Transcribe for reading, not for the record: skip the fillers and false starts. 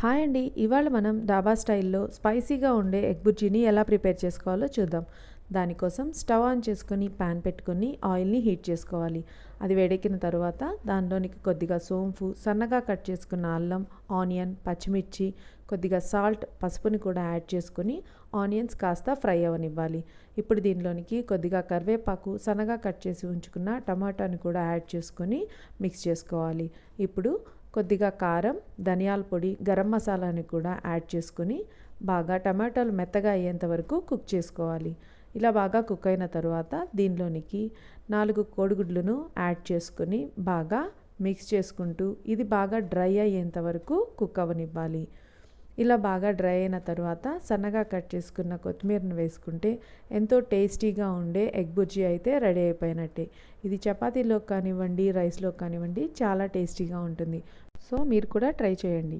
Hi అండి. ఇవాళ మనం డాబా స్టైల్‌లో స్పైసీగా ఉండే ఎగ్ బుర్జీని ఎలా ప్రిపేర్ చేసుకోవాలో చూద్దాం. దానికోసం స్టవ్ ఆన్ చేసుకొని పాన్ పెట్టుకొని ఆయిల్‌ని హీట్ చేసుకోవాలి. అది వేడెక్కిన తరువాత దానిలోనికి కొద్దిగా సోంపు, సన్నగా కట్ చేసుకున్న అల్లం, ఆనియన్, పచ్చిమిర్చి, కొద్దిగా సాల్ట్, పసుపుని కూడా యాడ్ చేసుకొని ఆనియన్స్ కాస్త ఫ్రై అవ్వనివ్వాలి. ఇప్పుడు దీనిలోనికి కొద్దిగా కరివేపాకు, సన్నగా కట్ చేసి ఉంచుకున్న టమాటాని కూడా యాడ్ చేసుకొని మిక్స్ చేసుకోవాలి. ఇప్పుడు కొద్దిగా కారం, ధనియాల పొడి, గరం మసాలాని కూడా యాడ్ చేసుకొని బాగా టమాటాలు మెత్తగా అయ్యేంత వరకు కుక్ చేసుకోవాలి. ఇలా బాగా కుక్ అయిన తర్వాత దీనిలోనికి 4 కోడిగుడ్లను యాడ్ చేసుకొని బాగా మిక్స్ చేసుకుంటూ ఇది బాగా డ్రై అయ్యేంత వరకు కుక్ అవ్వనివ్వాలి. ఇలా బాగా డ్రై అయిన తర్వాత సన్నగా కట్ చేసుకున్న కొత్తిమీరను వేసుకుంటే ఎంతో టేస్టీగా ఉండే ఎగ్ బుర్జీ అయితే రెడీ అయిపోయినట్టే. ఇది చపాతీలో కానివ్వండి, రైస్లో కానివ్వండి చాలా టేస్టీగా ఉంటుంది. సో మీరు కూడా ట్రై చేయండి.